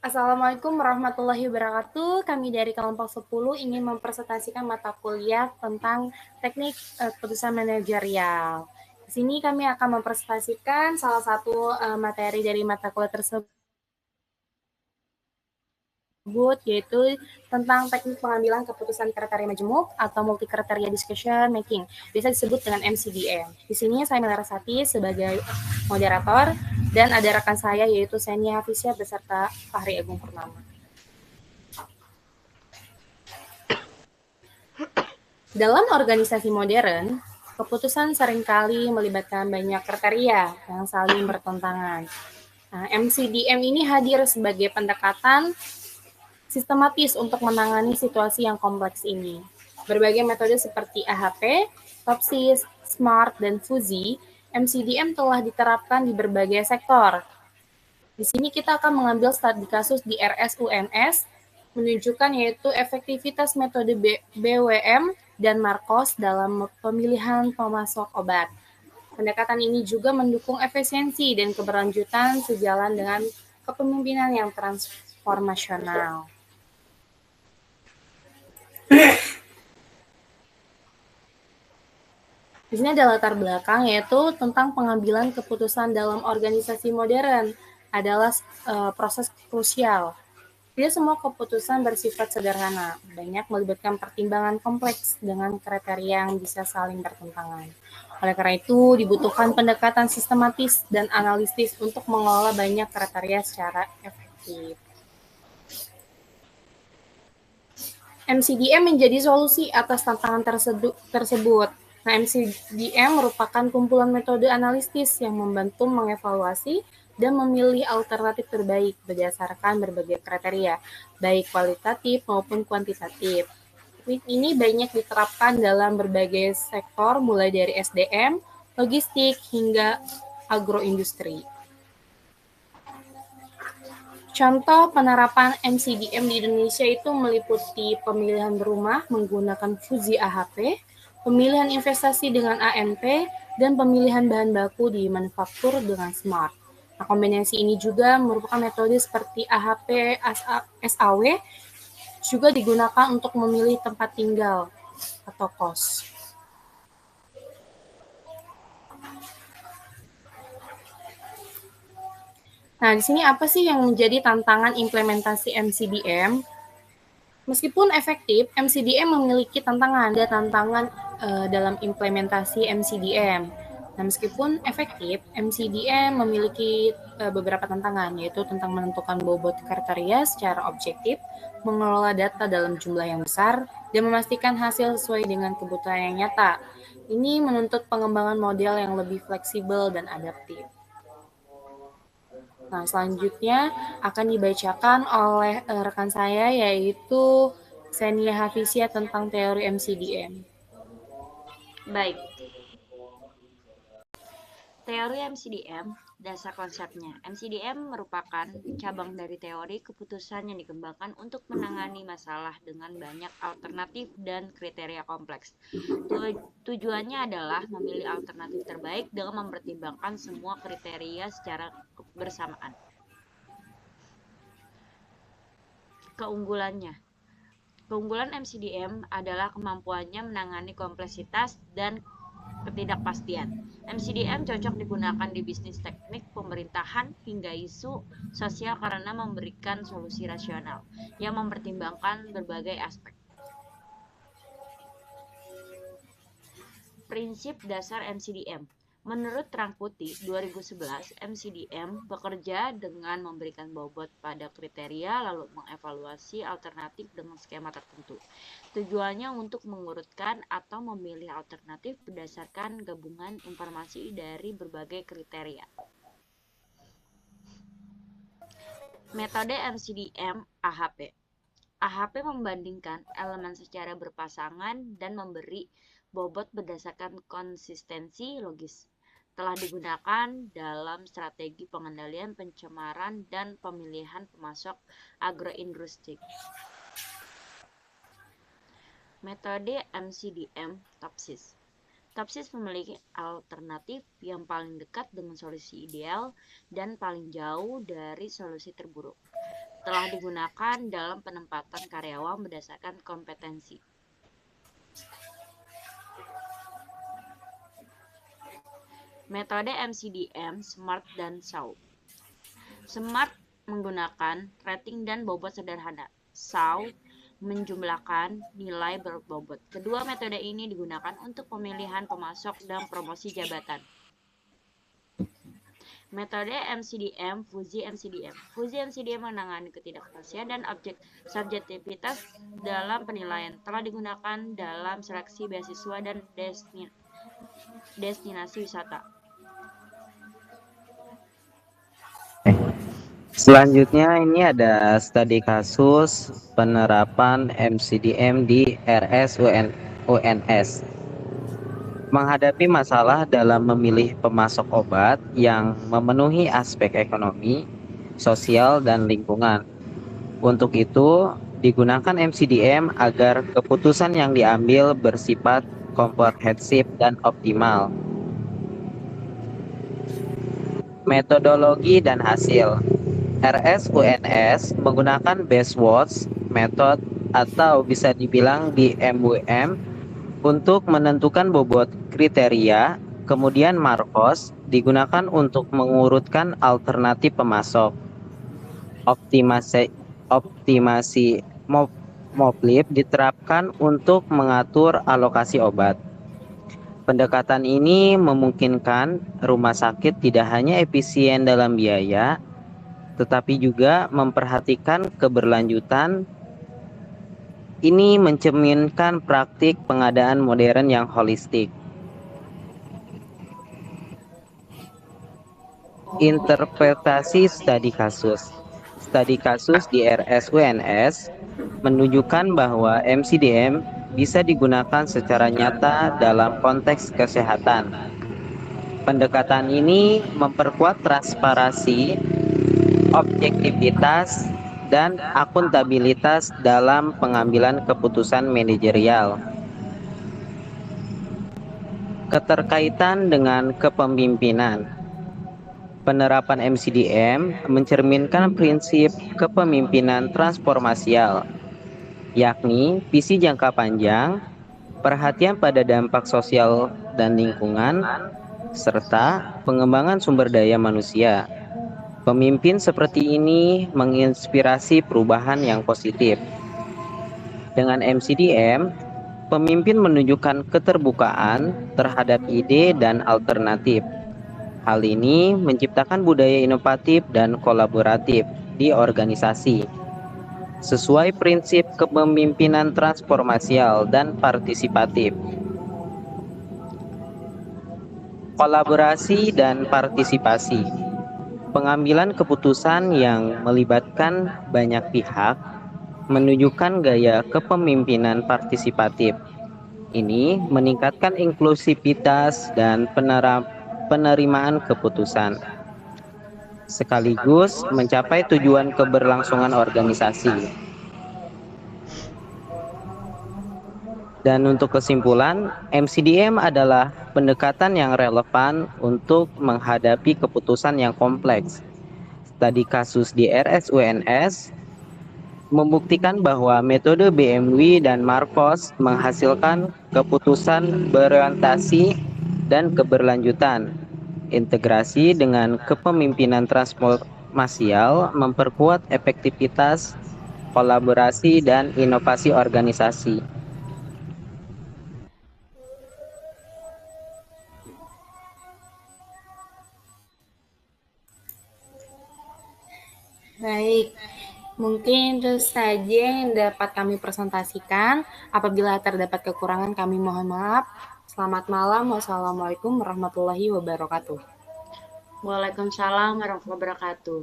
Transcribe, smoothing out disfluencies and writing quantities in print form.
Assalamualaikum warahmatullahi wabarakatuh. Kami dari kelompok 10 ingin mempresentasikan mata kuliah tentang teknik keputusan manajerial. Di sini kami akan mempresentasikan salah satu materi dari mata kuliah tersebut, yaitu tentang teknik pengambilan keputusan kriteria majemuk atau multi kriteria decision making, bisa disebut dengan MCDM. Di sini saya Melarasati sebagai moderator dan ada rekan saya yaitu Senia Hafisya beserta Fahri Agung Purnama. Dalam organisasi modern, keputusan seringkali melibatkan banyak kriteria yang saling bertentangan. Nah, MCDM ini hadir sebagai pendekatan sistematis untuk menangani situasi yang kompleks ini. Berbagai metode seperti AHP, TOPSIS, SMART, dan FUZI, MCDM telah diterapkan di berbagai sektor. Di sini kita akan mengambil studi kasus di RSUNS, menunjukkan yaitu efektivitas metode BWM dan Marcos dalam pemilihan pemasok obat. Pendekatan ini juga mendukung efisiensi dan keberlanjutan sejalan dengan kepemimpinan yang transformasional. Di sini ada latar belakang yaitu tentang pengambilan keputusan dalam organisasi modern adalah proses krusial. Tidak semua keputusan bersifat sederhana, banyak melibatkan pertimbangan kompleks dengan kriteria yang bisa saling bertentangan. Oleh karena itu, dibutuhkan pendekatan sistematis dan analitis untuk mengelola banyak kriteria secara efektif. MCDM menjadi solusi atas tantangan tersebut. Nah, MCDM merupakan kumpulan metode analitis yang membantu mengevaluasi dan memilih alternatif terbaik berdasarkan berbagai kriteria, baik kualitatif maupun kuantitatif. Teknik ini banyak diterapkan dalam berbagai sektor, mulai dari SDM, logistik, hingga agroindustri. Contoh penerapan MCDM di Indonesia itu meliputi pemilihan rumah menggunakan FUZI AHP, pemilihan investasi dengan ANP, dan pemilihan bahan baku di manufaktur dengan SMART. Nah, kombinasi ini juga merupakan metode seperti AHP, SAW, juga digunakan untuk memilih tempat tinggal atau kos. Nah, di sini apa sih yang menjadi tantangan implementasi MCDM? Meskipun efektif, MCDM memiliki tantangan. Ada tantangan dalam implementasi MCDM. Nah, meskipun efektif, MCDM memiliki beberapa tantangan, yaitu tentang menentukan bobot kriteria secara objektif, mengelola data dalam jumlah yang besar, dan memastikan hasil sesuai dengan kebutuhan yang nyata. Ini menuntut pengembangan model yang lebih fleksibel dan adaptif. Nah, selanjutnya akan dibacakan oleh rekan saya yaitu Senia Hafisya tentang teori MCDM. Baik. Teori MCDM, dasar konsepnya. MCDM merupakan cabang dari teori keputusan yang dikembangkan untuk menangani masalah dengan banyak alternatif dan kriteria kompleks. Tujuannya adalah memilih alternatif terbaik dengan mempertimbangkan semua kriteria secara bersamaan. Keunggulannya. Keunggulan MCDM adalah kemampuannya menangani kompleksitas dan ketidakpastian. MCDM cocok digunakan di bisnis, teknik, pemerintahan, hingga isu sosial karena memberikan solusi rasional yang mempertimbangkan berbagai aspek. Prinsip dasar MCDM. Menurut Rangkuti 2011, MCDM bekerja dengan memberikan bobot pada kriteria lalu mengevaluasi alternatif dengan skema tertentu. Tujuannya untuk mengurutkan atau memilih alternatif berdasarkan gabungan informasi dari berbagai kriteria. Metode MCDM AHP. AHP membandingkan elemen secara berpasangan dan memberi bobot berdasarkan konsistensi logis. Telah digunakan dalam strategi pengendalian pencemaran dan pemilihan pemasok agroindustri. Metode MCDM TOPSIS. TOPSIS memiliki alternatif yang paling dekat dengan solusi ideal dan paling jauh dari solusi terburuk. telah digunakan dalam penempatan karyawan berdasarkan kompetensi. Metode MCDM, SMART, dan SAW. SMART menggunakan rating dan bobot sederhana. SAW menjumlahkan nilai berbobot. Kedua metode ini digunakan untuk pemilihan pemasok dan promosi jabatan. Metode MCDM, Fuzi MCDM. Fuzi MCDM menangani ketidakpastian dan subjektivitas dalam penilaian. Telah digunakan dalam seleksi beasiswa dan destinasi wisata. Selanjutnya ini ada studi kasus penerapan MCDM di UNS. Menghadapi masalah dalam memilih pemasok obat yang memenuhi aspek ekonomi, sosial, dan lingkungan. Untuk itu, digunakan MCDM agar keputusan yang diambil bersifat komprehensif dan optimal. Metodologi dan hasil. RSUNS menggunakan Basewords method atau bisa dibilang BMWM untuk menentukan bobot kriteria, kemudian Marcos digunakan untuk mengurutkan alternatif pemasok. Optimasi Moplip diterapkan untuk mengatur alokasi obat. Pendekatan ini memungkinkan rumah sakit tidak hanya efisien dalam biaya, tetapi juga memperhatikan keberlanjutan. Ini mencerminkan praktik pengadaan modern yang holistik. Interpretasi studi kasus. Studi kasus di RSUNS menunjukkan bahwa MCDM bisa digunakan secara nyata dalam konteks kesehatan. Pendekatan ini memperkuat transparansi, objektivitas, dan akuntabilitas dalam pengambilan keputusan manajerial. Keterkaitan dengan kepemimpinan. Penerapan MCDM mencerminkan prinsip kepemimpinan transformasial, yakni visi jangka panjang, perhatian pada dampak sosial dan lingkungan, serta pengembangan sumber daya manusia. Pemimpin seperti ini menginspirasi perubahan yang positif. Dengan MCDM, pemimpin menunjukkan keterbukaan terhadap ide dan alternatif. Hal ini menciptakan budaya inovatif dan kolaboratif di organisasi, sesuai prinsip kepemimpinan transformasial dan partisipatif. Kolaborasi dan partisipasi. Pengambilan keputusan yang melibatkan banyak pihak menunjukkan gaya kepemimpinan partisipatif. Ini meningkatkan inklusivitas dan penerimaan keputusan, sekaligus mencapai tujuan keberlangsungan organisasi. Dan untuk kesimpulan, MCDM adalah pendekatan yang relevan untuk menghadapi keputusan yang kompleks. Studi kasus di RSUNS membuktikan bahwa metode BMW dan Marcos menghasilkan keputusan berorientasi dan keberlanjutan. Integrasi dengan kepemimpinan transformasial memperkuat efektivitas, kolaborasi, dan inovasi organisasi. Baik, mungkin itu saja yang dapat kami presentasikan. Apabila terdapat kekurangan, kami mohon maaf. Selamat malam. Wassalamualaikum warahmatullahi wabarakatuh. Waalaikumsalam warahmatullahi wabarakatuh.